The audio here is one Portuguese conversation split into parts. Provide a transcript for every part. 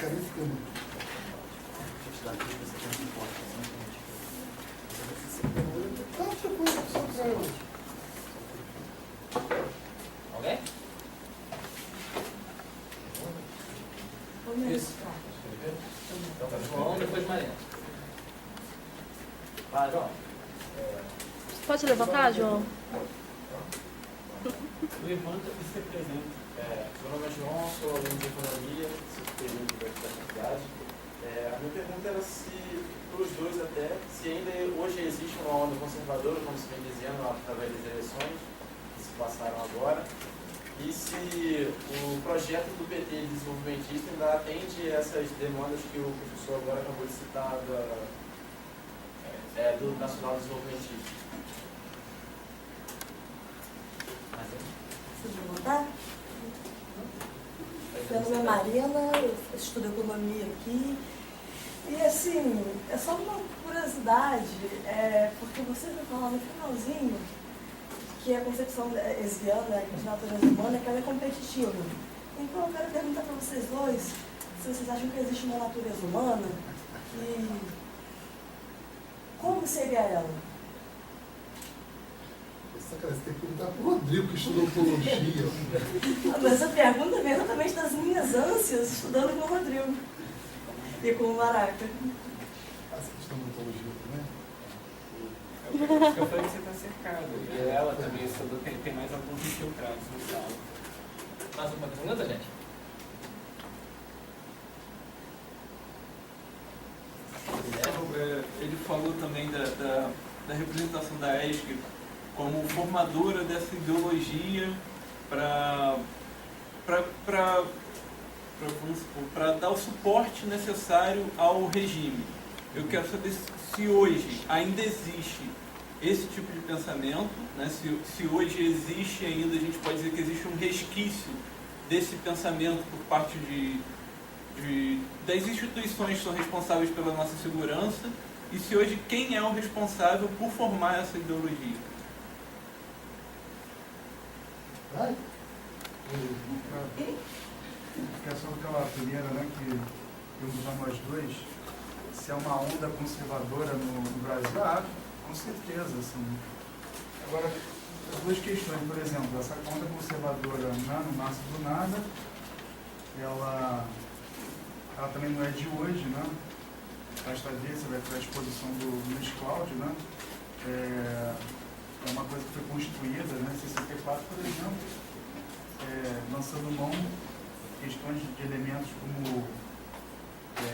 Carificando. Alguém? Isso. Então, João, depois Mariana. Vai, João. Pode levantar, João? Levanta e se apresenta. Meu nome é João, sou aluno de economia, segundo período da faculdade. A minha pergunta era se, para os dois até, se ainda hoje existe uma onda conservadora, como se vem dizendo, através das eleições que se passaram agora, e se o projeto do PT desenvolvimentista ainda atende essas demandas que o professor agora acabou de citar do Nacional Desenvolvimentista. Vocês vão votar? Meu nome é Marina, eu estudo economia aqui. E assim, é só uma curiosidade, porque você vai falar no finalzinho que a concepção hesiana, de natureza humana, é que ela é competitiva. Então eu quero perguntar para vocês dois se vocês acham que existe uma natureza humana e como seria ela? Você tem que perguntar para o Rodrigo, que estudou ontologia. Mas essa pergunta vem exatamente das minhas ânsias estudando com o Rodrigo e com o Maraca. Essa questão da ontologia também? Eu falei que você está cercado. E ela também estudou, tem mais alguns infiltrados no sala. Mais uma pergunta, gente? Ele falou também da representação da ESC como formadora dessa ideologia para dar o suporte necessário ao regime. Eu quero saber se hoje ainda existe esse tipo de pensamento, né? Se hoje existe ainda, a gente pode dizer que existe um resquício desse pensamento por parte das instituições que são responsáveis pela nossa segurança, e se hoje quem é o responsável por formar essa ideologia. Vai? Quer só aquela primeira, né, que perguntar nós dois, se é uma onda conservadora no Brasil. Com certeza, assim. Agora, as duas questões, por exemplo, essa onda conservadora não nasce do nada, ela também não é de hoje, né? Basta ver, você vai ter a exposição do Luiz Cláudio, né? É uma coisa que foi constituída, né? 64, por exemplo, lançando mão questões de elementos como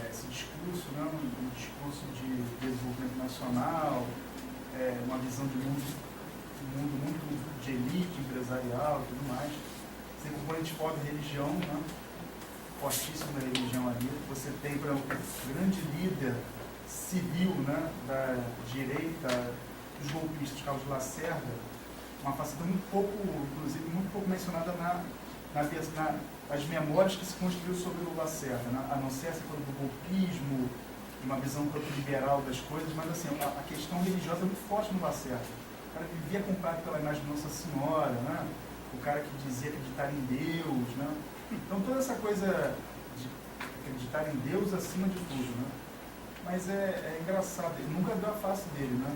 esse discurso, né? Um discurso de desenvolvimento nacional, uma visão de mundo muito de elite empresarial e tudo mais, sem componente forte de religião, né? Fortíssimo da religião ali. Você tem, por exemplo, o grande líder civil, né, da direita, dos golpistas, Carlos Lacerda, uma faceta muito pouco, inclusive, muito pouco mencionada nas memórias que se construiu sobre o Lacerda, né? A não ser essa coisa do golpismo, uma visão um pouco liberal das coisas, mas assim, a questão religiosa é muito forte no Lacerda. O cara que vivia acompanhado pela imagem de Nossa Senhora, né? O cara que dizia acreditar em Deus, né? Então toda essa coisa de acreditar em Deus acima de tudo, né? Mas é engraçado, ele nunca deu a face dele, né?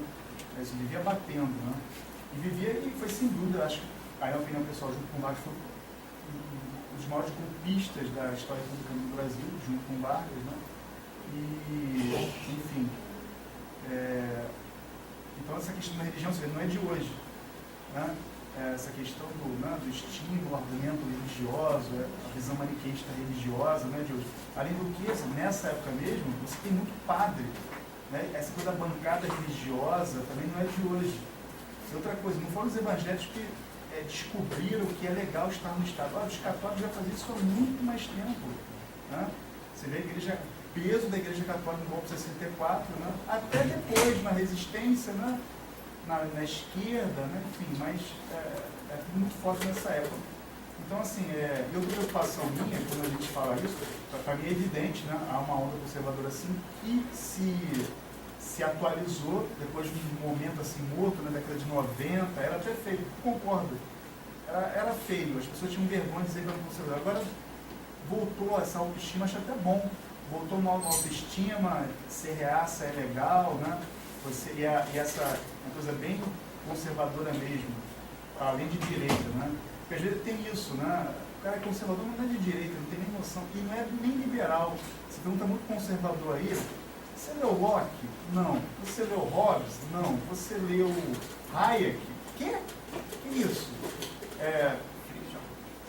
Ele vivia batendo, né? E foi sem dúvida, acho que aí a opinião pessoal, junto com o Vargas, foi um dos maiores golpistas da história pública no Brasil, junto com o Vargas, né? E, enfim, então essa questão da religião, não é de hoje, né? Essa questão do estímulo, argumento religioso, a visão maniqueísta religiosa, né, de hoje. Além do que, assim, nessa época mesmo, você tem muito padre, né? Essa coisa da bancada religiosa também não é de hoje. E outra coisa, não foram os evangélicos que descobriram que é legal estar no Estado. Os católicos já faziam isso há muito mais tempo, né? Você vê a igreja, peso da Igreja Católica no golpe de 64, né? Até depois, na resistência, né? Na esquerda, né? Enfim, mas é tudo muito forte nessa época. Então, assim, outra preocupação minha, quando a gente fala isso, para mim é evidente, né? Há uma onda conservadora assim, que se atualizou depois de um momento assim morto, na década de 90, era até feio, concordo. Era feio, as pessoas tinham vergonha de dizer que era conservador. Agora, voltou essa autoestima, acho até bom. Voltou uma autoestima, ser reaça é legal, né? E essa uma coisa bem conservadora mesmo, além de direita, né? Porque às vezes tem isso, né? O cara é conservador, mas não é de direita, não tem nem noção, e não é nem liberal. Você pergunta muito conservador aí, você leu Locke? Não. Você leu Hobbes? Não. Você leu Hayek? Que isso? É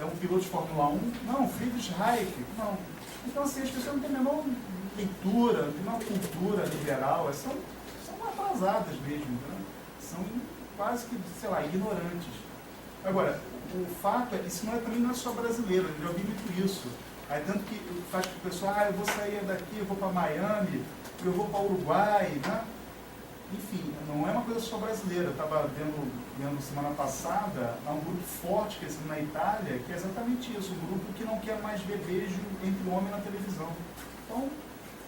um piloto de Fórmula 1? Não. Friedrich Hayek? Não. Então, assim, as pessoas não têm a menor leitura, não têm a menor cultura liberal, são atrasadas mesmo, né? São quase que, sei lá, ignorantes. Agora, o fato é que isso também não é só brasileiro, eu já ouvi muito isso. Aí tanto que faz que o pessoal, eu vou sair daqui, eu vou para Miami, eu vou para o Uruguai, né? Enfim, não é uma coisa só brasileira. Eu estava vendo semana passada, há um grupo forte crescendo na Itália, que é exatamente isso, um grupo que não quer mais ver beijo entre homem na televisão. Então,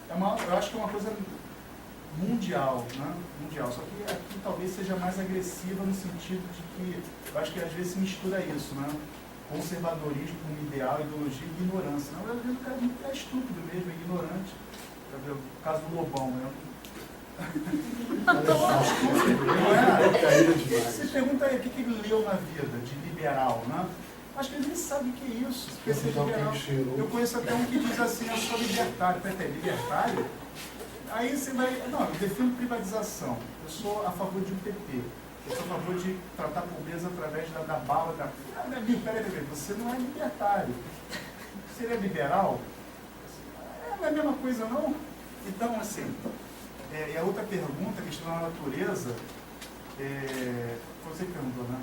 eu acho que é uma coisa mundial, né? Mundial. Só que aqui talvez seja mais agressiva no sentido de que, eu acho que às vezes se mistura isso, né? Conservadorismo com ideal, ideologia e ignorância. Na verdade, o cara é estúpido mesmo, é ignorante. O caso do Lobão, né? Você pergunta aí o que ele leu na vida de liberal, né? Acho que ele nem sabe o que é isso. Eu conheço até um que diz assim, eu sou libertário. Peraí, libertário? Aí você vai, não, eu defendo privatização, eu sou a favor de UTP, eu sou a favor de tratar a pobreza através da bala, peraí, você não é libertário. Seria liberal? Não é a mesma coisa, não? Então, assim, e a outra pergunta, a questão da natureza, você perguntou, né?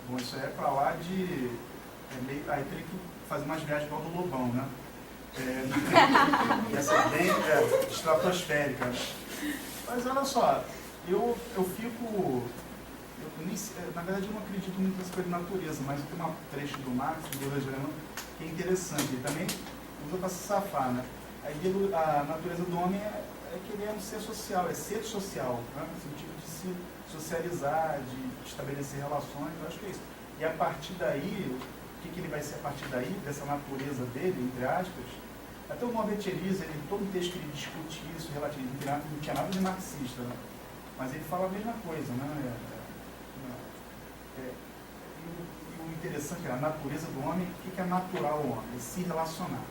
Bom, isso é para lá de... aí teria que fazer umas viagens igual do Lobão, né? Essa é bem estratosférica. Né? Mas olha só, eu fico... na verdade, eu não acredito muito nessa coisa de natureza, mas tem uma trecho do Marx, do Hegel, que é interessante. Ele também usa para se safar, né? A natureza do homem é que ele é um ser social, é ser social, né? No sentido de se socializar, de estabelecer relações, eu acho que é isso. E a partir daí, o que ele vai ser a partir daí, dessa natureza dele, entre aspas, até o Norbert Elias, todo o texto que ele discute isso, relativo, não tinha nada de marxista, né? Mas ele fala a mesma coisa, né? E o interessante é a natureza do homem, o que é natural ao homem? É se relacionar.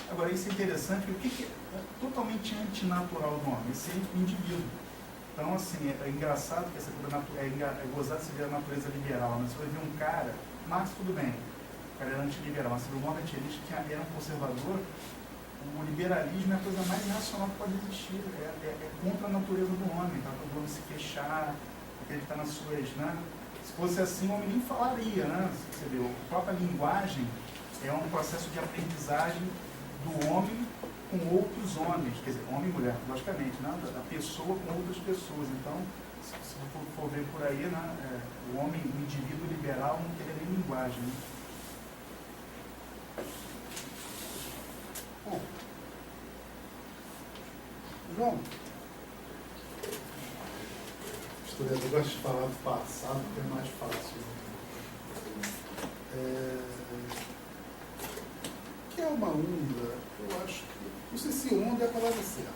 Agora, isso é interessante, porque o que é totalmente antinatural do homem? Esse indivíduo. Então, assim, é engraçado que essa coisa é gozado de se ver a natureza liberal, né? Você vai ver um cara, Marx tudo bem, o cara era antiliberal, mas o Norbert Elias, que era um conservador, o liberalismo é a coisa mais racional que pode existir, é contra a natureza do homem, tá? Todo mundo se fechar, acreditar nas suas, né? Se fosse assim, o homem nem falaria, né? Você vê, a própria linguagem é um processo de aprendizagem do homem com outros homens, quer dizer, homem e mulher, logicamente, né? Da pessoa com outras pessoas. Então, se for ver por aí, né? O homem, o indivíduo liberal não teria nem linguagem, né? Bom, João, o historiador gosta de falar do passado, que é mais fácil. Que é uma onda, eu acho que, não sei se onda é a palavra certa,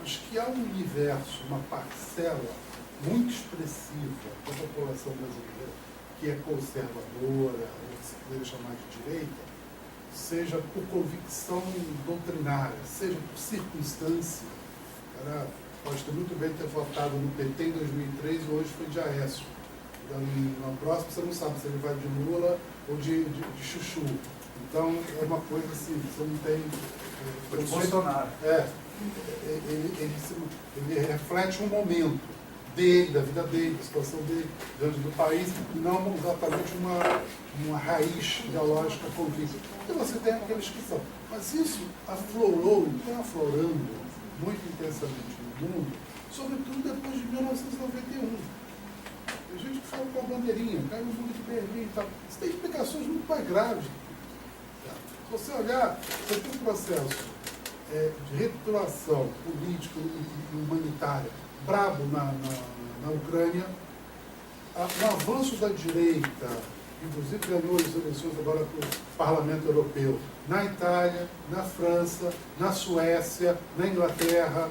acho que há um universo, uma parcela muito expressiva da população brasileira que é conservadora, ou se quiser chamar de direita, seja por convicção doutrinária, seja por circunstância. Cara, pode ter muito bem ter votado no PT em 2003 e hoje foi de Aécio. Na próxima você não sabe se ele vai de Lula ou de Chuchu. Então é uma coisa assim, você não tem... Bolsonaro. Ele reflete um momento dele, da vida dele, da situação dele, diante do país, e não exatamente uma raiz ideológica convicta. E você tem aqueles que são. Mas isso aflorou, e está aflorando muito intensamente no mundo, sobretudo depois de 1991. Tem gente que fala com a bandeirinha, caiu no mundo de Berlim e tal. Isso tem implicações muito mais graves. Se você olhar, você tem um processo de retitulação política e humanitária brabo na Ucrânia, o avanço da direita inclusive ganhou as eleições agora para o Parlamento Europeu, na Itália, na França, na Suécia, na Inglaterra.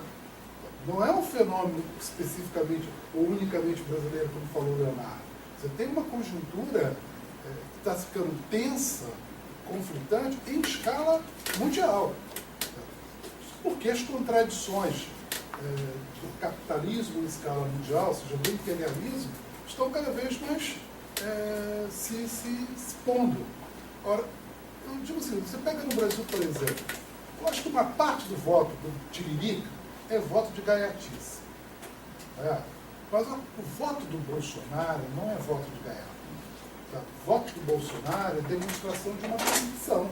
Não é um fenômeno especificamente ou unicamente brasileiro, como falou o Leonardo. Você tem uma conjuntura que está ficando tensa, conflitante, em escala mundial. Porque as contradições do capitalismo em escala mundial, seja do imperialismo, estão cada vez mais se expondo. Ora, eu digo assim, você pega no Brasil, por exemplo, eu acho que uma parte do voto do Tiririca é voto de gaiatice. Mas o voto do Bolsonaro não é voto de gaiato. O voto do Bolsonaro é demonstração de uma convicção.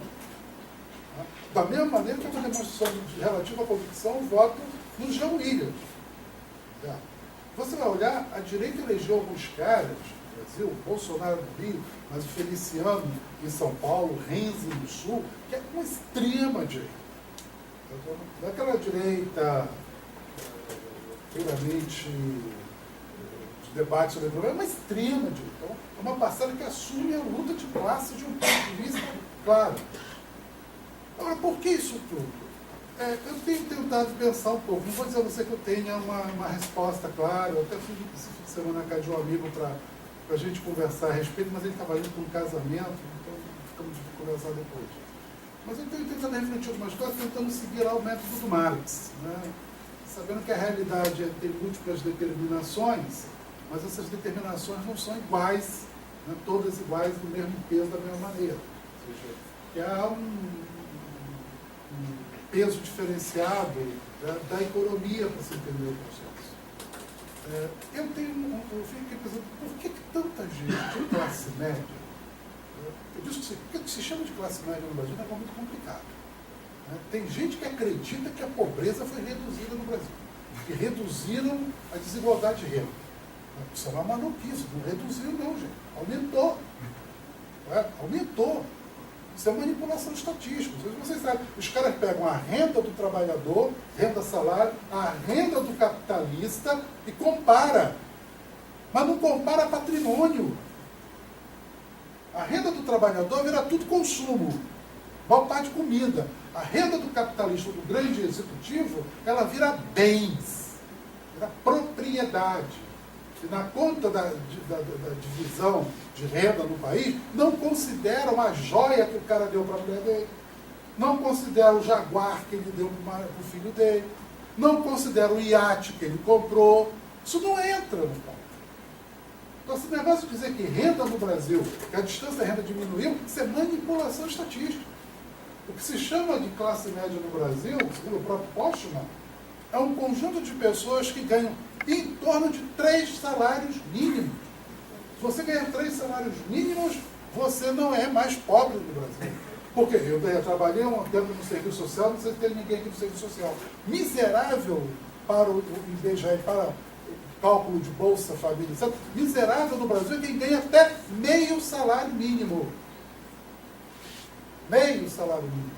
Da mesma maneira que é uma demonstração relativa à convicção, o voto no Jean Willis. Você vai olhar, a direita elegeu alguns caras no Brasil, o Bolsonaro no Rio, mas o Feliciano em São Paulo, Renzi no Sul, que é uma extrema direita. Daquela direita puramente de debate sobre o problema, é uma extrema direita. Então, é uma parcela que assume a luta de classe de um ponto de vista claro. Agora, por que isso tudo? Eu tenho tentado pensar um pouco. Não vou dizer a você que eu tenha uma resposta clara. Eu até fui esse fim de semana na casa de um amigo para a gente conversar a respeito, mas ele estava indo para um casamento, então ficamos de conversar depois. Mas eu tenho tentado refletir algumas coisas, tentando seguir lá o método do Marx, né? Sabendo que a realidade tem múltiplas determinações, mas essas determinações não são iguais, né? Todas iguais do mesmo peso, da mesma maneira. Ou seja, que há um peso diferenciado da economia para se entender o processo. Eu fico pensando, por que tanta gente de classe média, eu disse que o que se chama de classe média no Brasil é muito complicado. Tem gente que acredita que a pobreza foi reduzida no Brasil, que reduziram a desigualdade de renda. Isso é uma maluquice, não reduziu não, gente. Aumentou. Aumentou. Isso é manipulação estatística. Vocês sabem, os caras pegam a renda do trabalhador, renda salário, a renda do capitalista e compara. Mas não compara patrimônio. A renda do trabalhador vira tudo consumo. Maior parte de comida. A renda do capitalista, do grande executivo, ela vira bens. Vira propriedade. E na conta da divisão de renda no país, não consideram a joia que o cara deu para a mulher dele, não consideram o Jaguar que ele deu para o filho dele, não consideram o iate que ele comprou. Isso não entra no ponto. Então, esse negócio de dizer que renda no Brasil, que a distância da renda diminuiu, isso é manipulação estatística. O que se chama de classe média no Brasil, segundo o próprio Postman, é um conjunto de pessoas que ganham em torno de 3 salários mínimos. Se você ganha 3 salários mínimos, você não é mais pobre no Brasil. Porque eu trabalhei um tempo no serviço social, não sei se tem ninguém aqui no serviço social. Miserável para o IBGE, para o cálculo de Bolsa Família, etc. Miserável no Brasil é quem ganha até meio salário mínimo. Meio salário mínimo.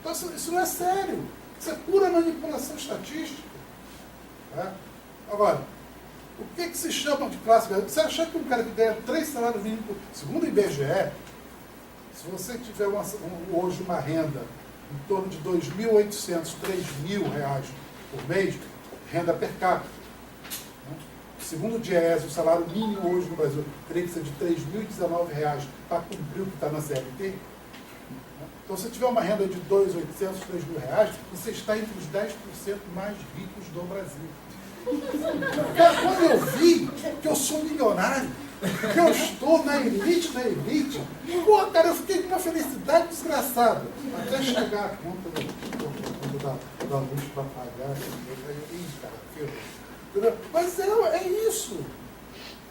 Então isso não é sério. Isso é pura manipulação estatística. Né? Agora, o que se chama de classe média? Você achar que um cara que ganha 3 salários mínimos, segundo o IBGE, se você tiver hoje uma renda em torno de R$ 2.800, R$ 3.000 por mês, renda per capita. Né? Segundo o DIEESE, o salário mínimo hoje no Brasil teria que ser de R$ 3.019 para cumprir o que está na CLT. Então, se tiver uma renda de R$ 2.800, R$ 3.000, você está entre os 10% mais ricos do Brasil. Cara, quando eu vi que eu sou milionário, que eu estou na elite, pô, cara, eu fiquei com uma felicidade desgraçada. Até chegar a conta da luz para pagar, cara, mas é isso.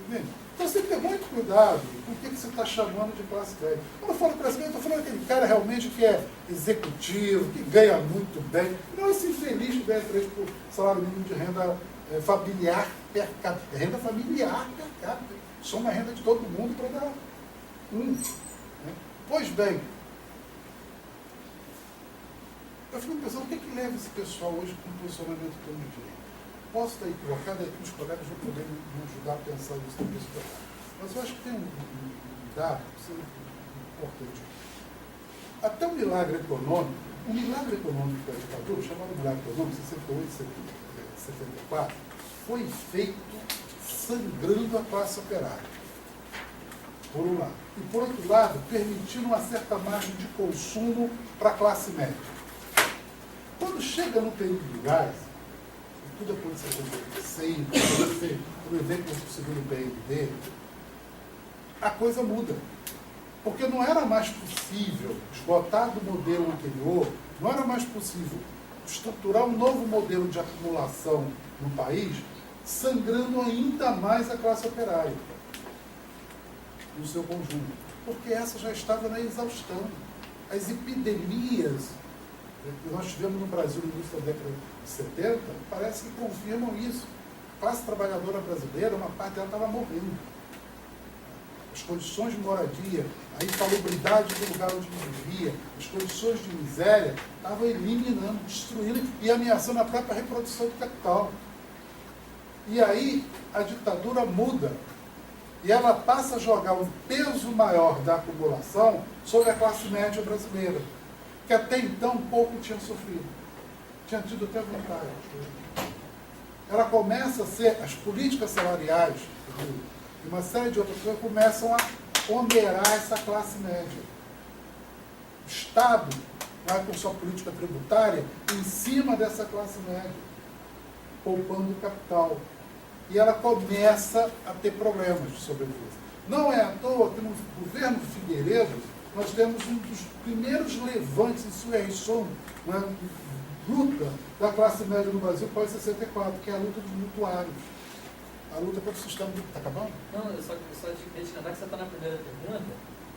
Entendeu? Então você tem que ter muito cuidado com o que você está chamando de classe média. Quando eu falo classe média, eu estou falando daquele cara realmente que é executivo, que ganha muito bem. Não esse infeliz que ganha 3 por salário mínimo de renda familiar per capita. Renda familiar per capita. Soma a renda de todo mundo para dar um. Né? Pois bem, eu fico pensando o que leva esse pessoal hoje com um posicionamento tão de direita. Posso estar equivocado, aqui os colegas vão poder me ajudar a pensar nisso. Mas eu acho que tem um dar, isso é importante. Até o milagre econômico da ditadura, chamado milagre econômico, 68, 74, foi feito sangrando a classe operária, por um lado. E, por outro lado, permitindo uma certa margem de consumo para a classe média. Quando chega no período do gás, e tudo aconteceu com o evento do segundo PND, a coisa muda. Porque não era mais possível, esgotado o modelo anterior, não era mais possível estruturar um novo modelo de acumulação no país, sangrando ainda mais a classe operária, no seu conjunto. Porque essa já estava na exaustão. As epidemias que nós tivemos no Brasil no início da década de 70, parece que confirmam isso. A classe trabalhadora brasileira, uma parte dela estava morrendo. As condições de moradia, a insalubridade do lugar onde vivia, as condições de miséria, estavam eliminando, destruindo e ameaçando a própria reprodução do capital. E aí a ditadura muda e ela passa a jogar um peso maior da acumulação sobre a classe média brasileira, que até então pouco tinha sofrido, tinha tido até vontade. Ela começa a ser, as políticas salariais e uma série de outras coisas começam a onerar essa classe média. O Estado vai com sua política tributária em cima dessa classe média, poupando o capital. E ela começa a ter problemas de sobrevivência. Não é à toa que no governo Figueiredo nós temos um dos primeiros levantes, insurreição, uma luta da classe média no Brasil pós-64, que é a luta dos mutuários. A luta contra o sistema de... Está acabando? Não, eu só queria te lembrar que você está na primeira pergunta,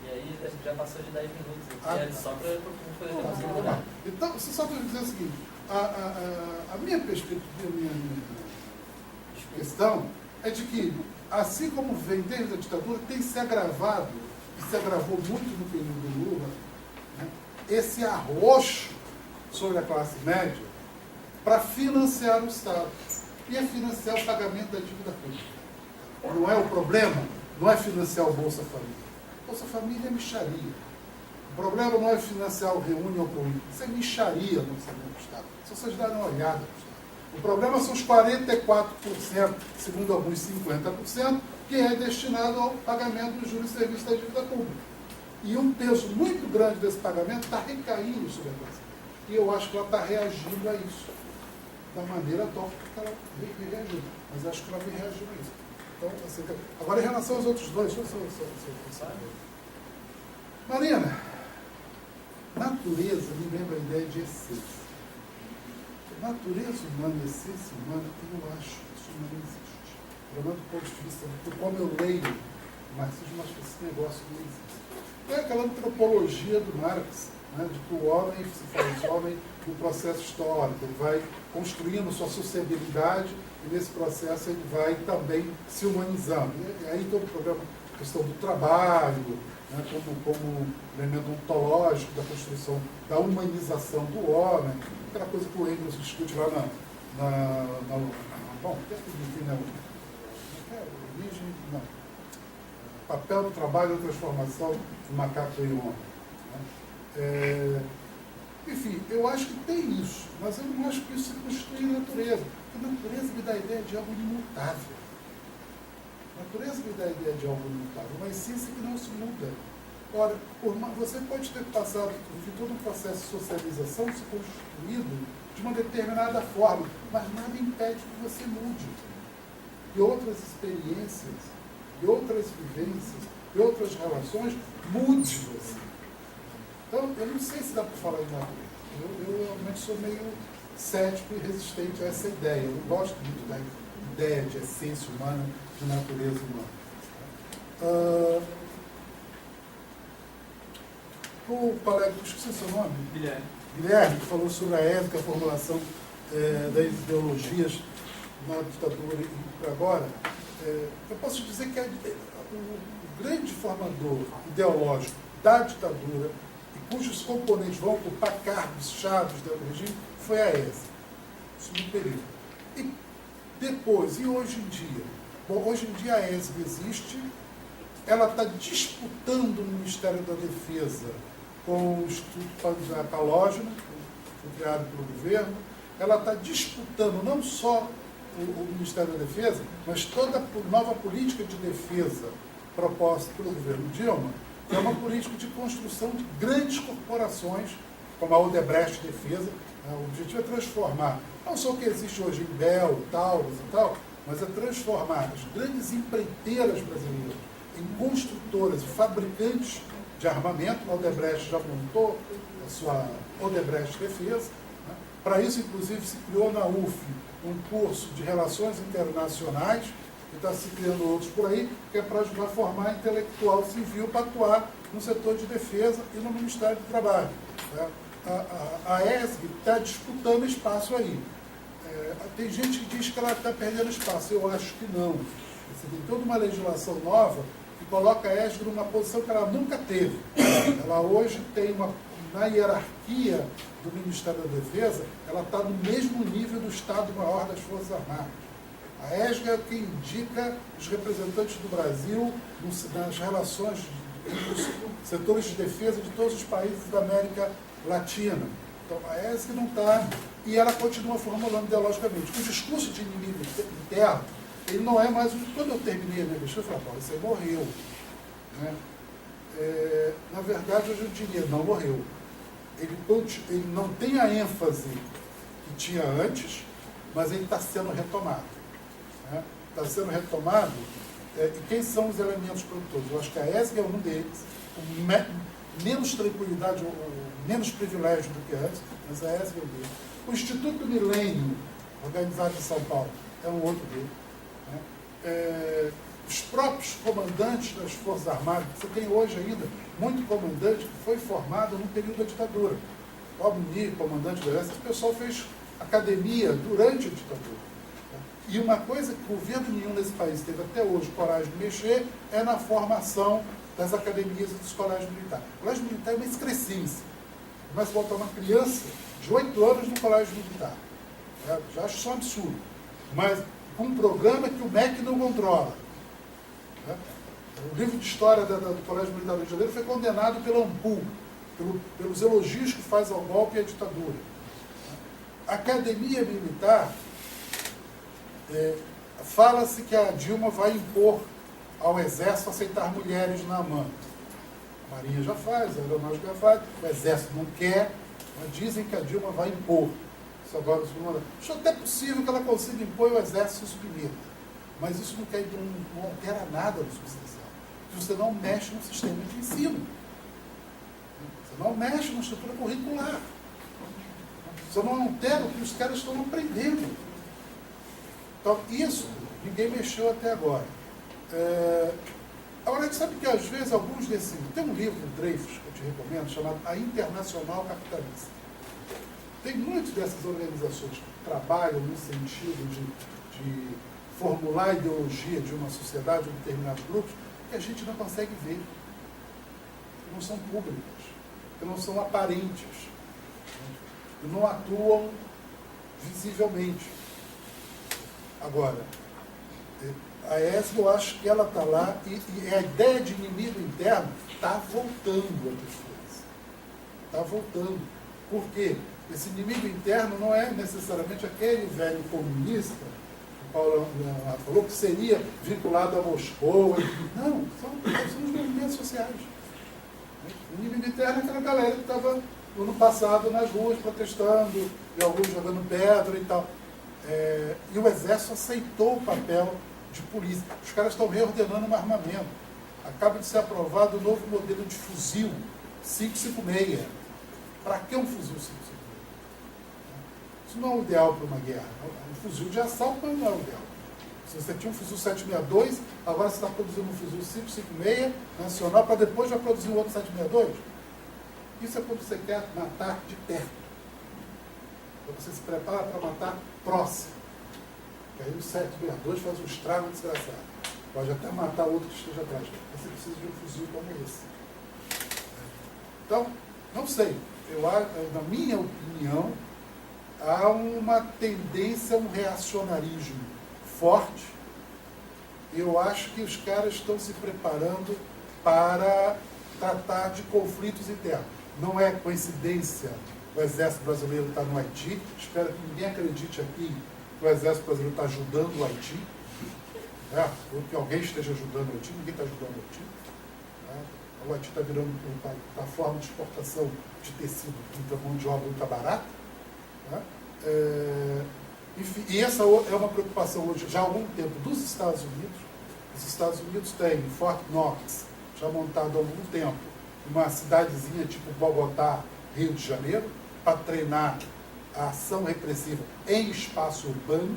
e aí a gente já passou de 10 minutos aqui, só para poder ter uma segunda. Então, só para dizer o seguinte, a minha perspectiva, a minha questão é de que, assim como vem desde a ditadura, tem se agravado, e se agravou muito no período do Lula, né, esse arroxo sobre a classe média para financiar o Estado. E é financiar o pagamento da dívida pública. Não é o problema, não é financiar o Bolsa Família. Bolsa Família é mixaria. O problema não é financiar o Reúne ou o Proíbe. Isso é mixaria no orçamento do Estado. Se vocês darem uma olhada no Estado. O problema são os 44%, segundo alguns 50%, que é destinado ao pagamento dos juros e serviços da dívida pública. E um peso muito grande desse pagamento está recaindo sobre a classe. E eu acho que ela está reagindo a isso. Da maneira torta que ela vem reagindo. Mas acho que ela vem reagindo a isso. Então, assim, agora, em relação aos outros dois, deixa eu sabe? Marina, natureza me lembra a ideia de essência. Natureza humana, essência humana, eu acho que isso não existe. Pelo menos do ponto de vista de como eu leio o marxismo, acho que esse negócio não existe. É aquela antropologia do Marx, né, de que o homem se faz homem no processo histórico, ele vai construindo sua sociabilidade e nesse processo ele vai também se humanizando. E aí todo o problema, a questão do trabalho, né, como elemento ontológico da construção, da humanização do homem, aquela coisa que o Engels discute lá bom, papel do trabalho e transformação do macaco em homem. Né? Enfim, eu acho que tem isso, mas eu não acho que isso se constitui a natureza. Porque a natureza me dá a ideia de algo imutável. A natureza me dá a ideia de algo imutável, uma essência que não se muda. Ora, você pode ter passado por todo um processo de socialização, se constituído de uma determinada forma, mas nada impede que você mude. E outras experiências, e outras vivências, e outras relações, mude você. Então, eu não sei se dá para falar em natureza. Eu realmente sou meio cético e resistente a essa ideia. Eu não gosto muito da ideia de essência humana, de natureza humana. O colega, esqueci seu nome? Guilherme, que falou sobre a ética, a formulação das ideologias na ditadura e agora. Eu posso dizer que o grande formador ideológico da ditadura, e cujos componentes vão ocupar cargos chaves dentro do regime, foi a ESA, no período. E depois, e hoje em dia? Bom, hoje em dia a ESA existe, ela está disputando o Ministério da Defesa com o Instituto Palógeno, que foi criado pelo governo, ela está disputando não só o Ministério da Defesa, mas toda a nova política de defesa proposta pelo governo Dilma, que é uma política de construção de grandes corporações, como a Odebrecht Defesa. O objetivo é transformar, não só o que existe hoje em Bell, Taurus e tal, mas é transformar as grandes empreiteiras brasileiras em construtoras e fabricantes de armamento. A Odebrecht já montou a sua Odebrecht Defesa. Né? Para isso, inclusive, se criou na UF um curso de Relações Internacionais, e está se criando outros por aí, que é para ajudar a formar intelectual civil para atuar no setor de defesa e no Ministério do Trabalho. Né? A ESG está disputando espaço aí. Tem gente que diz que ela está perdendo espaço. Eu acho que não. Você tem toda uma legislação nova que coloca a ESG numa posição que ela nunca teve. Ela hoje tem na hierarquia do Ministério da Defesa, ela está no mesmo nível do Estado-Maior das Forças Armadas. A ESG é quem indica os representantes do Brasil nas relações dos setores de defesa de todos os países da América Latina. Então, a ESG não está, e ela continua formulando ideologicamente. O discurso de inimigo interno, ele não é mais... Quando eu terminei a minha pesquisa, eu falei, Paulo, isso aí morreu. Né? Na verdade, hoje eu diria, não morreu. Ele não tem a ênfase que tinha antes, mas ele está sendo retomado. Está sendo retomado, e quem são os elementos produtores? Eu acho que a ESG é um deles, com menos tranquilidade, menos privilégio do que antes, mas a ESG é um deles. O Instituto Milênio, organizado em São Paulo, é um outro deles. Né? Os próprios comandantes das Forças Armadas, você tem hoje ainda muito comandante que foi formado no período da ditadura. O Almir, comandante do Exército, o pessoal fez academia durante a ditadura. E uma coisa que o governo nenhum nesse país teve até hoje coragem de mexer é na formação das academias e dos colégios militares. O colégio militar é uma excrescência. Começa a botar uma criança de 8 anos no colégio militar. Já acho isso um absurdo. Mas com um programa que o MEC não controla. O livro de história do Colégio Militar do Rio de Janeiro foi condenado pela ANPUL, pelos elogios que faz ao golpe e à ditadura. A academia militar... fala-se que a Dilma vai impor ao Exército aceitar mulheres na AMAN. A Marinha já faz, a Aeronáutica já faz, o Exército não quer, mas dizem que a Dilma vai impor. Isso agora acho até possível que ela consiga impor e o Exército se submeta. Mas isso não altera nada no substancial. Você não mexe no sistema de ensino. Você não mexe na estrutura curricular. Você não altera o que os caras estão aprendendo. Então, isso ninguém mexeu até agora. Agora, você sabe que às vezes alguns desses... Tem um livro do Dreyfus que eu te recomendo, chamado A Internacional Capitalista. Tem muitas dessas organizações que trabalham no sentido de formular a ideologia de uma sociedade, de determinados grupos, que a gente não consegue ver. Que não são públicas, que não são aparentes, que não atuam visivelmente. Agora, a ESG, eu acho que ela está lá e a ideia de inimigo interno está voltando a pessoas. Está voltando. Por quê? Esse inimigo interno não é necessariamente aquele velho comunista, que o Paulo falou, que seria vinculado a Moscou. Não, são os movimentos sociais. O inimigo interno é aquela galera que estava no ano passado nas ruas protestando, e alguns jogando pedra e tal. E o Exército aceitou o papel de polícia. Os caras estão reordenando um armamento. Acaba de ser aprovado o novo modelo de fuzil 5.56. Para que um fuzil 5.56? Isso não é o ideal para uma guerra. Um fuzil de assalto não é o ideal. Se você tinha um fuzil 7.62, agora você está produzindo um fuzil 5.56 nacional para depois já produzir um outro 7.62? Isso é quando você quer matar de perto. Quando você se prepara para matar próximo. Que aí o 762 faz um estrago desgraçado. Pode até matar outro que esteja atrás. Você precisa de um fuzil como esse. Então, não sei. Na minha opinião, há uma tendência a um reacionarismo forte Eu acho que os caras estão se preparando para tratar de conflitos internos. Não é coincidência o Exército Brasileiro estar no Haiti. Espero que ninguém acredite aqui que o Exército Brasileiro está ajudando o Haiti. Ou que alguém esteja ajudando o Haiti. Ninguém está ajudando o Haiti. O Haiti está virando uma forma de exportação de tecido para mão de obra muito barata. Enfim, e essa é uma preocupação hoje, já há algum tempo, dos Estados Unidos. Os Estados Unidos têm Fort Knox, já montado há algum tempo, uma cidadezinha tipo Bogotá, Rio de Janeiro, para treinar a ação repressiva em espaço urbano.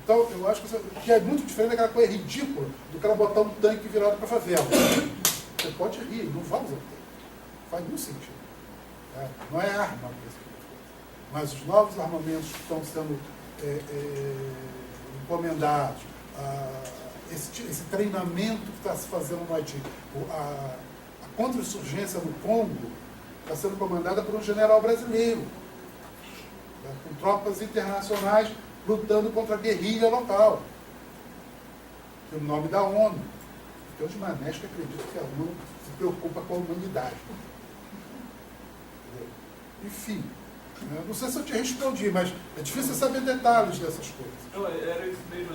Então, eu acho que é muito diferente daquela coisa ridícula do cara botar um tanque virado para a favela. Você pode rir, não vai usar o tanque. Faz nenhum sentido. Não é arma mesmo. Mas os novos armamentos que estão sendo encomendados, esse treinamento que está se fazendo no Haiti, a contra-insurgência no Congo está sendo comandada por um general brasileiro, com tropas internacionais lutando contra a guerrilha local, em nome da ONU. Tem os manés que acreditam que a ONU se preocupa com a humanidade. Enfim, não sei se eu te respondi, mas é difícil saber detalhes dessas coisas. Não, era isso mesmo.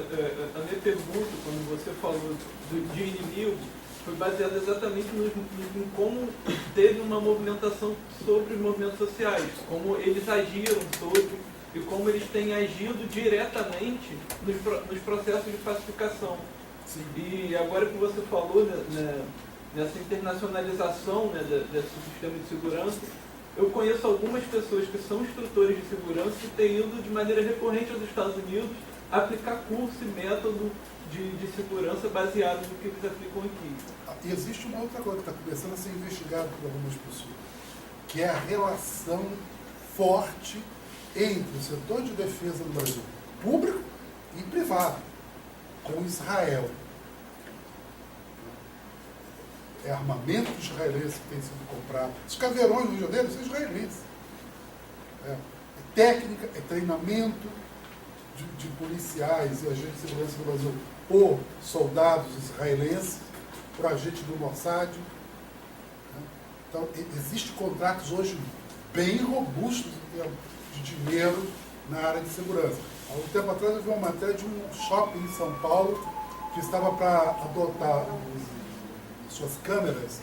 A minha pergunta, quando você falou de inimigo, foi baseada exatamente em como teve uma movimentação sobre os movimentos sociais, como eles agiram sobre e como eles têm agido diretamente nos processos de pacificação. Sim. E agora que você falou nessa internacionalização desse sistema de segurança, eu conheço algumas pessoas que são instrutores de segurança que têm ido de maneira recorrente aos Estados Unidos aplicar curso e método de segurança baseado no que eles aplicam aqui. E existe uma outra coisa que está começando a ser investigada por algumas pessoas, que é a relação forte entre o setor de defesa no Brasil, público e privado, com Israel. É armamento israelense que tem sido comprado. Os caveirões no Rio de Janeiro são israelenses. É técnica, é treinamento de policiais e agentes de segurança no Brasil por soldados israelenses, por agentes do Mossad. Então, existem contratos hoje bem robustos em termos de dinheiro na área de segurança. Há um tempo atrás eu vi uma matéria de um shopping em São Paulo que estava para adotar suas câmeras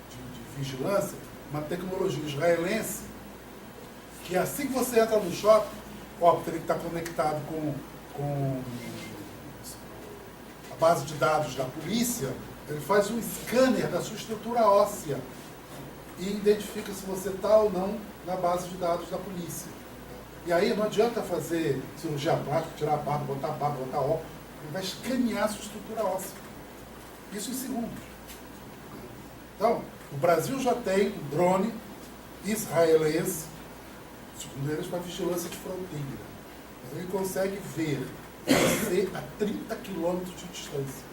de vigilância, uma tecnologia israelense, que assim que você entra no shopping, óbvio, teria que estar conectado com a base de dados da polícia, ele faz um scanner da sua estrutura óssea e identifica se você está ou não na base de dados da polícia. E aí não adianta fazer cirurgia plástica, tirar a barba, botar óculos, ele vai escanear a sua estrutura óssea. Isso em segundos. Então, o Brasil já tem um drone israelense, segundo eles, para vigilância de fronteira. Mas ele consegue ver você a 30 quilômetros de distância.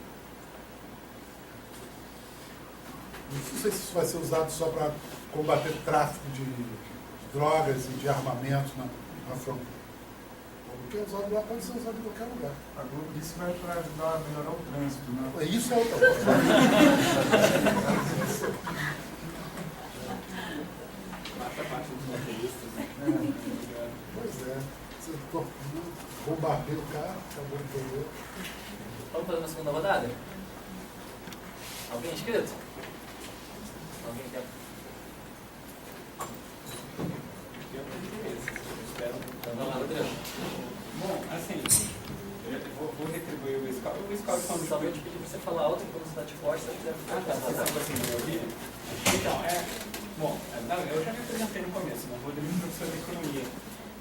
Não sei se isso vai ser usado só para combater tráfico de drogas e de armamentos na fronteira. Porque é usado lá, pode ser usado em qualquer lugar. A Globo disse que vai para ajudar a melhorar o trânsito, né? Isso é outra coisa. Mata a parte dos motoristas, né? Pois é. Você bombardeia o carro, acabou o pneu. Vamos fazer uma segunda rodada? Alguém inscrito? Alguém quer? Eu tenho interesse, eu espero. Então vamos lá, Rodrigo. Bom, assim, eu vou retribuir o Scout. O Scout são Só vou te pedir para você falar alto enquanto você está de costas, você deve Ah, tá, você está conseguindo me ouvir? Então, bom, eu já me apresentei no começo, né? Rodrigo, professor de economia.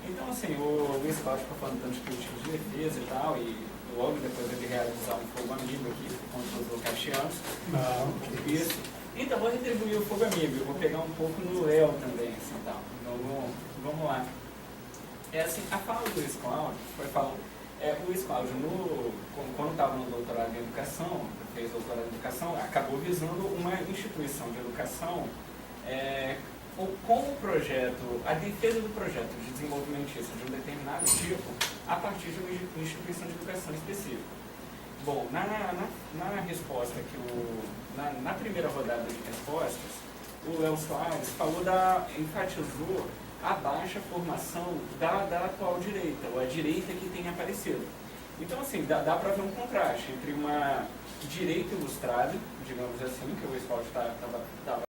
Então, assim, o Scout está falando tanto de políticas de defesa e tal, e logo depois ele realizar um fogo amigo aqui contra os caxianos. Isso. Então, vou retribuir o fogo amigo, eu vou pegar um pouco no Léo também, assim, tal. Então, vamos lá. Assim, a fala do Luiz Cláudio foi falando. O Luiz Cláudio, quando estava no doutorado em educação, fez doutorado em educação, acabou visando uma instituição de educação com o projeto, a defesa do projeto de desenvolvimentista de um determinado tipo, a partir de uma instituição de educação específica. Bom, na resposta na primeira rodada de respostas, o Léo Soares enfatizou a baixa formação da atual direita, ou a direita que tem aparecido. Então, assim, dá para ver um contraste entre uma direita ilustrada, digamos assim, que o Westphal estava